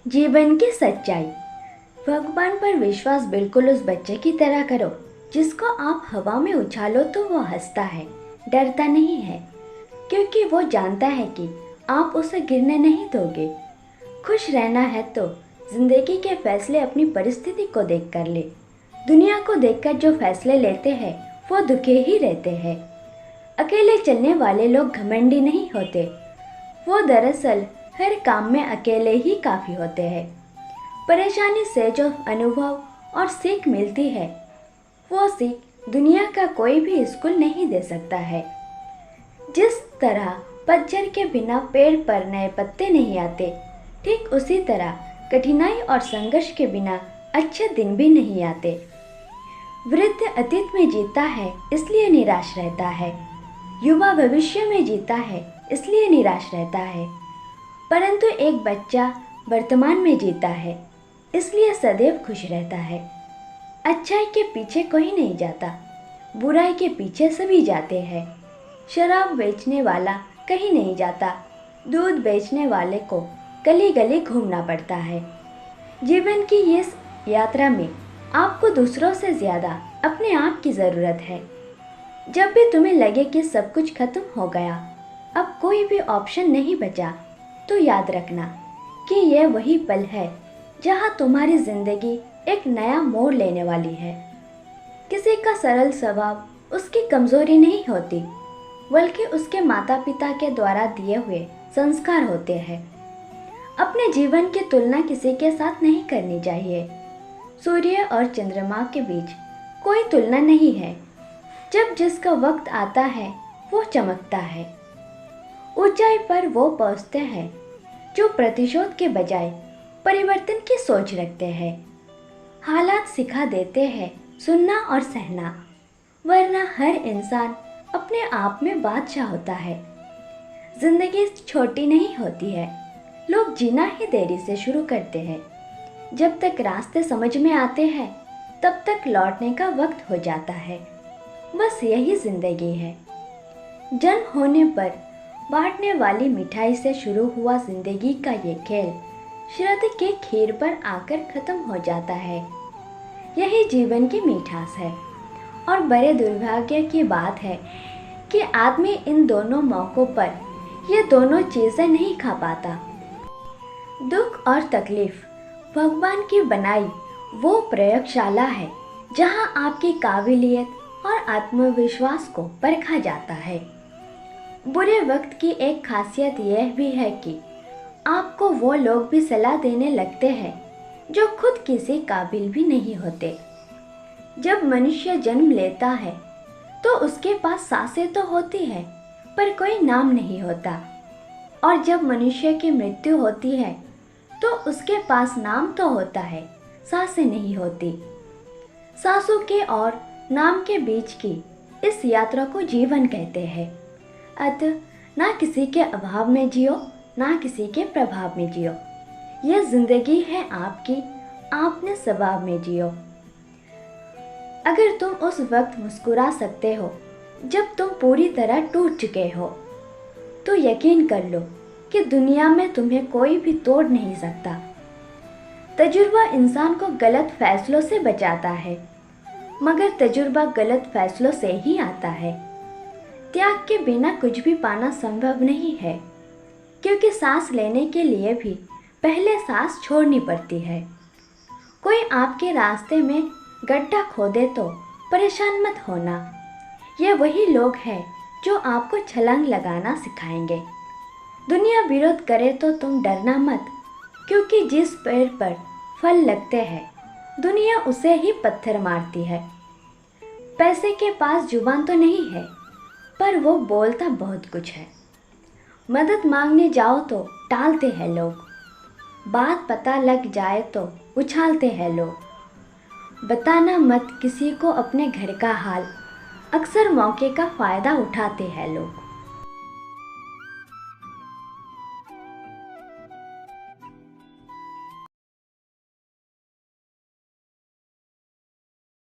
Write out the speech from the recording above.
जीवन की सच्चाई। भगवान पर विश्वास बिल्कुल उस बच्चे की तरह करो जिसको आप हवा में उछालो तो वो हंसता है, डरता नहीं है, क्योंकि वो जानता है कि आप उसे गिरने नहीं दोगे। खुश रहना है तो जिंदगी के फैसले अपनी परिस्थिति को देखकर ले। दुनिया को देखकर जो फैसले लेते हैं वो दुखे ही रहते हैं। अकेले चलने वाले लोग घमंडी नहीं होते, वो दरअसल हर काम में अकेले ही काफ़ी होते हैं। परेशानी से जो अनुभव और सीख मिलती है वो सीख दुनिया का कोई भी स्कूल नहीं दे सकता है। जिस तरह पतझड़ के बिना पेड़ पर नए पत्ते नहीं आते, ठीक उसी तरह कठिनाई और संघर्ष के बिना अच्छे दिन भी नहीं आते। वृद्ध अतीत में जीता है इसलिए निराश रहता है, युवा भविष्य में जीता है इसलिए निराश रहता है, परंतु एक बच्चा वर्तमान में जीता है इसलिए सदैव खुश रहता है। अच्छाई के पीछे कोई नहीं जाता, बुराई के पीछे सभी जाते हैं। शराब बेचने वाला कहीं नहीं जाता, दूध बेचने वाले को गली गली घूमना पड़ता है। जीवन की इस यात्रा में आपको दूसरों से ज़्यादा अपने आप की ज़रूरत है। जब भी तुम्हें लगे कि सब कुछ खत्म हो गया, अब कोई भी ऑप्शन नहीं बचा, तो याद रखना कि यह वही पल है जहां तुम्हारी ज़िंदगी एक नया मोड़ लेने वाली है। किसी का सरल स्वभाव उसकी कमज़ोरी नहीं होती, बल्कि उसके माता पिता के द्वारा दिए हुए संस्कार होते हैं। अपने जीवन की तुलना किसी के साथ नहीं करनी चाहिए। सूर्य और चंद्रमा के बीच कोई तुलना नहीं है। जब जिसका वक्त आता है वो चमकता है। ऊंचाई पर वो पहुंचते हैं जो प्रतिशोध के बजाय परिवर्तन की सोच रखते हैं। हालात सिखा देते हैं सुनना और सहना, वरना हर इंसान अपने आप में बादशाह होता है। जिंदगी छोटी नहीं होती है, लोग जीना ही देरी से शुरू करते हैं। जब तक रास्ते समझ में आते हैं तब तक लौटने का वक्त हो जाता है। बस यही जिंदगी है। जन्म होने पर बांटने वाली मिठाई से शुरू हुआ जिंदगी का ये खेल शरद के खीर पर आकर खत्म हो जाता है। यही जीवन की मिठास है। और बड़े दुर्भाग्य की बात है कि आदमी इन दोनों मौक़ों पर ये दोनों चीज़ें नहीं खा पाता। दुख और तकलीफ भगवान की बनाई वो प्रयोगशाला है जहां आपकी काबिलियत और आत्मविश्वास को परखा जाता है। बुरे वक्त की एक खासियत यह भी है कि आपको वो लोग भी सलाह देने लगते हैं जो खुद किसी काबिल भी नहीं होते। जब मनुष्य जन्म लेता है तो उसके पास सांसें तो होती है पर कोई नाम नहीं होता, और जब मनुष्य की मृत्यु होती है तो उसके पास नाम तो होता है, सांसें नहीं होती। सांसों के और नाम के बीच की इस यात्रा को जीवन कहते हैं। अतः ना किसी के अभाव में जियो, ना किसी के प्रभाव में जियो। यह जिंदगी है आपकी, आपने स्वभाव में जियो। अगर तुम उस वक्त मुस्कुरा सकते हो जब तुम पूरी तरह टूट चुके हो, तो यकीन कर लो कि दुनिया में तुम्हें कोई भी तोड़ नहीं सकता। तजुर्बा इंसान को गलत फैसलों से बचाता है, मगर तजुर्बा गलत फैसलों से ही आता है। त्याग के बिना कुछ भी पाना संभव नहीं है, क्योंकि सांस लेने के लिए भी पहले सांस छोड़नी पड़ती है। कोई आपके रास्ते में गड्ढा खोदे तो परेशान मत होना। ये वही लोग हैं जो आपको छलांग लगाना सिखाएंगे। दुनिया विरोध करे तो तुम डरना मत, क्योंकि जिस पेड़ पर फल लगते हैं दुनिया उसे ही पत्थर मारती है। पैसे के पास जुबान तो नहीं है, पर वो बोलता बहुत कुछ है। मदद मांगने जाओ तो टालते हैं लोग, बात पता लग जाए तो उछालते हैं लोग। बताना मत किसी को अपने घर का हाल, अक्सर मौके का फ़ायदा उठाते हैं लोग।